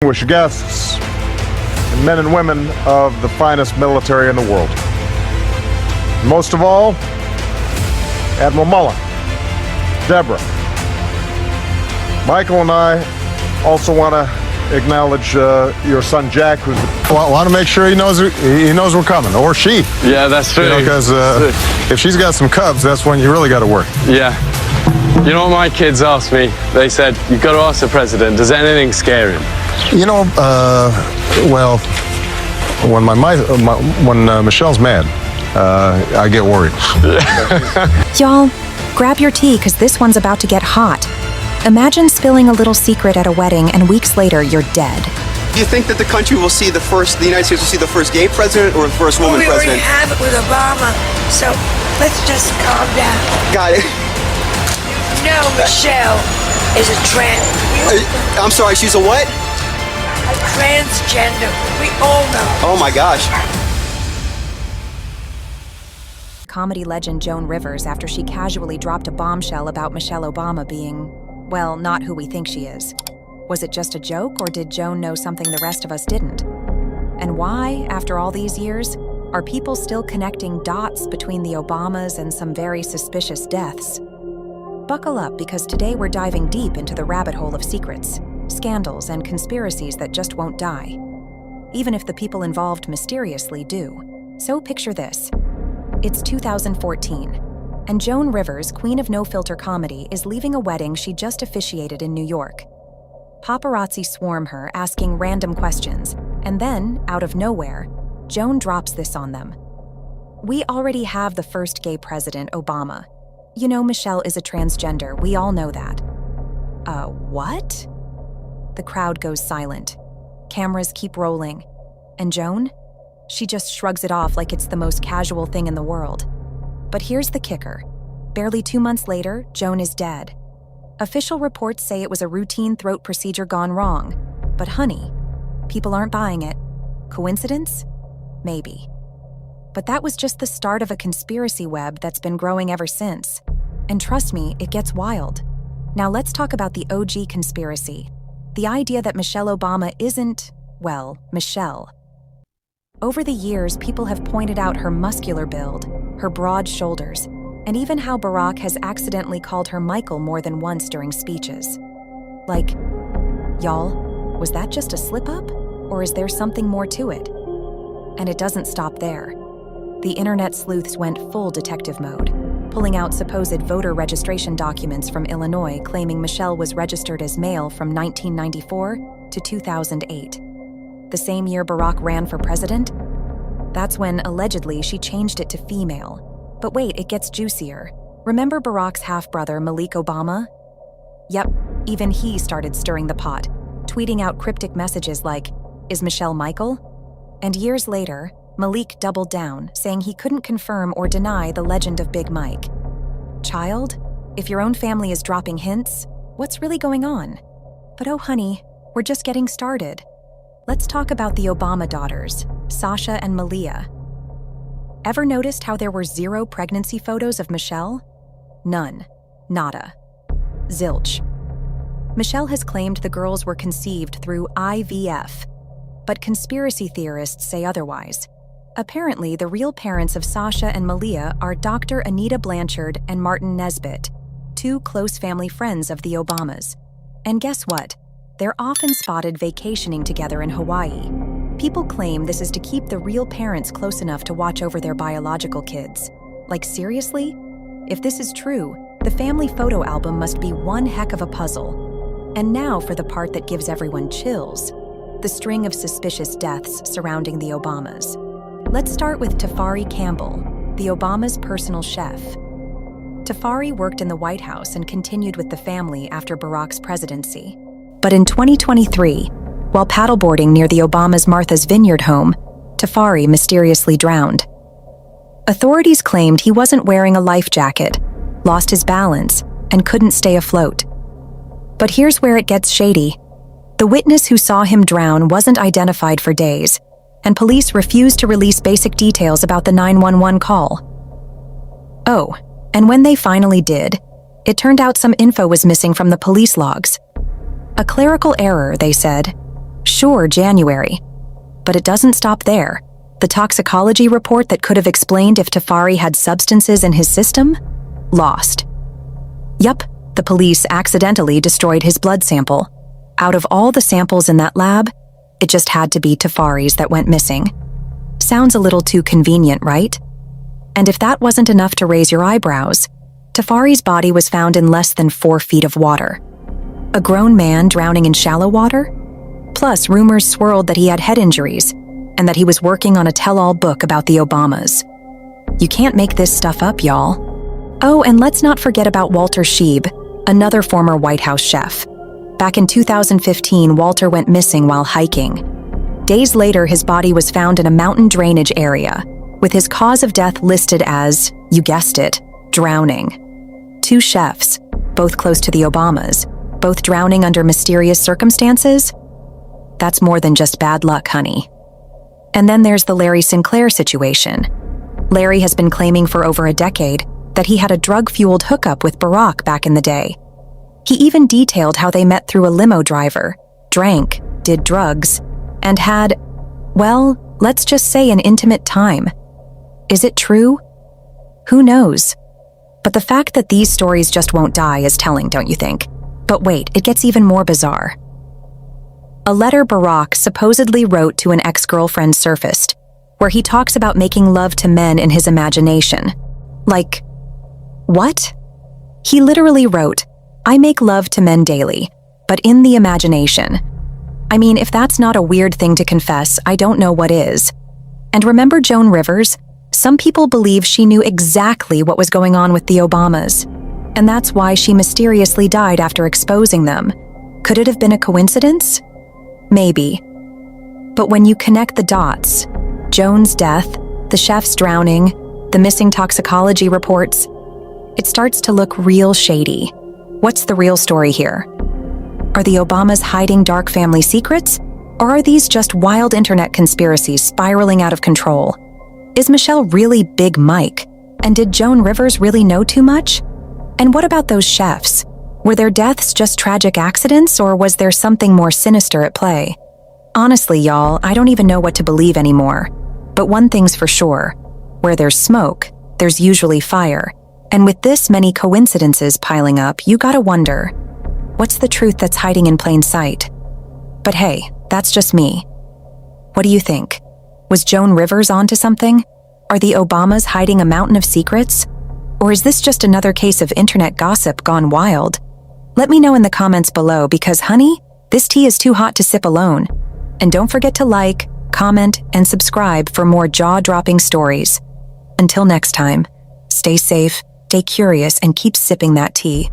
Distinguished guests, and men and women of the finest military in the world. Most of all, Admiral Mullen, Deborah. Michael and I also want to acknowledge your son Jack, who's want to make sure he knows we're coming, or she. Yeah, that's true. Because if she's got some cubs, that's when you really got to work. Yeah. You know what my kids asked me? They said, "You've got to ask the president, does anything scare him?" You know, well, when when Michelle's mad, I get worried. Y'all, grab your tea, because this one's about to get hot. Imagine spilling a little secret at a wedding and weeks later you're dead. Do you think that the United States will see the first gay president or the first woman president? We already have it with Obama, so let's just calm down. Got it. No, Michelle is a I'm sorry, she's a what? a transgender. We all know. Oh my gosh. Comedy legend Joan Rivers after she casually dropped a bombshell about Michelle Obama being, well, not who we think she is. Was it just a joke, or did Joan know something the rest of us didn't? And why, after all these years, are people still connecting dots between the Obamas and some very suspicious deaths? Buckle up, because today we're diving deep into the rabbit hole of secrets, scandals, and conspiracies that just won't die, even if the people involved mysteriously do. So picture this. It's 2014, and Joan Rivers, queen of no-filter comedy, is leaving a wedding she just officiated in New York. Paparazzi swarm her, asking random questions, and then, out of nowhere, Joan drops this on them. "We already have the first gay president, Obama. You know, Michelle is a transgender, we all know that." What? The crowd goes silent. Cameras keep rolling. And Joan? She just shrugs it off like it's the most casual thing in the world. But here's the kicker. Barely 2 months later, Joan is dead. Official reports say it was a routine throat procedure gone wrong. But honey, people aren't buying it. Coincidence? Maybe. But that was just the start of a conspiracy web that's been growing ever since. And trust me, it gets wild. Now let's talk about the OG conspiracy. The idea that Michelle Obama isn't, well, Michelle. Over the years, people have pointed out her muscular build, her broad shoulders, and even how Barack has accidentally called her Michael more than once during speeches. Like, y'all, was that just a slip-up? Or is there something more to it? And it doesn't stop there. The internet sleuths went full detective mode, pulling out supposed voter registration documents from Illinois claiming Michelle was registered as male from 1994 to 2008. The same year Barack ran for president? That's when, allegedly, she changed it to female. But wait, it gets juicier. Remember Barack's half-brother, Malik Obama? Yep, even he started stirring the pot, tweeting out cryptic messages like, "Is Michelle Michael?" And years later, Malik doubled down, saying he couldn't confirm or deny the legend of Big Mike. Child, if your own family is dropping hints, what's really going on? But oh honey, we're just getting started. Let's talk about the Obama daughters, Sasha and Malia. Ever noticed how there were 0 pregnancy photos of Michelle? None. Nada. Zilch. Michelle has claimed the girls were conceived through IVF, but conspiracy theorists say otherwise. Apparently, the real parents of Sasha and Malia are Dr. Anita Blanchard and Martin Nesbitt, 2 close family friends of the Obamas. And guess what? They're often spotted vacationing together in Hawaii. People claim this is to keep the real parents close enough to watch over their biological kids. Like, seriously? If this is true, the family photo album must be one heck of a puzzle. And now for the part that gives everyone chills: the string of suspicious deaths surrounding the Obamas. Let's start with Tafari Campbell, the Obamas' personal chef. Tafari worked in the White House and continued with the family after Barack's presidency. But in 2023, while paddleboarding near the Obamas' Martha's Vineyard home, Tafari mysteriously drowned. Authorities claimed he wasn't wearing a life jacket, lost his balance, and couldn't stay afloat. But here's where it gets shady. The witness who saw him drown wasn't identified for days, and police refused to release basic details about the 911 call. Oh, and when they finally did, it turned out some info was missing from the police logs. A clerical error, they said. Sure, January. But it doesn't stop there. The toxicology report that could have explained if Tafari had substances in his system? Lost. Yup, the police accidentally destroyed his blood sample. Out of all the samples in that lab, it just had to be Tafari's that went missing. Sounds a little too convenient, right? And if that wasn't enough to raise your eyebrows, Tafari's body was found in less than 4 feet of water. A grown man drowning in shallow water? Plus, rumors swirled that he had head injuries and that he was working on a tell-all book about the Obamas. You can't make this stuff up, y'all. Oh, and let's not forget about Walter Scheib, another former White House chef. Back in 2015, Walter went missing while hiking. Days later, his body was found in a mountain drainage area, with his cause of death listed as, you guessed it, drowning. 2 chefs, both close to the Obamas, both drowning under mysterious circumstances? That's more than just bad luck, honey. And then there's the Larry Sinclair situation. Larry has been claiming for over a decade that he had a drug-fueled hookup with Barack back in the day. He even detailed how they met through a limo driver, drank, did drugs, and had, well, let's just say an intimate time. Is it true? Who knows? But the fact that these stories just won't die is telling, don't you think? But wait, it gets even more bizarre. A letter Barack supposedly wrote to an ex-girlfriend surfaced, where he talks about making love to men in his imagination. Like, what? He literally wrote, I make love to men daily, but in the imagination. I mean, if that's not a weird thing to confess, I don't know what is. And remember Joan Rivers? Some people believe she knew exactly what was going on with the Obamas, and that's why she mysteriously died after exposing them. Could it have been a coincidence? Maybe. But when you connect the dots, Joan's death, the chef's drowning, the missing toxicology reports, it starts to look real shady. What's the real story here? Are the Obamas hiding dark family secrets? Or are these just wild internet conspiracies spiraling out of control? Is Michelle really Big Mike? And did Joan Rivers really know too much? And what about those chefs? Were their deaths just tragic accidents, or was there something more sinister at play? Honestly, y'all, I don't even know what to believe anymore. But one thing's for sure. Where there's smoke, there's usually fire. And with this many coincidences piling up, you gotta wonder, what's the truth that's hiding in plain sight? But hey, that's just me. What do you think? Was Joan Rivers onto something? Are the Obamas hiding a mountain of secrets? Or is this just another case of internet gossip gone wild? Let me know in the comments below because, honey, this tea is too hot to sip alone. And don't forget to like, comment, and subscribe for more jaw-dropping stories. Until next time, stay safe, stay curious, and keep sipping that tea.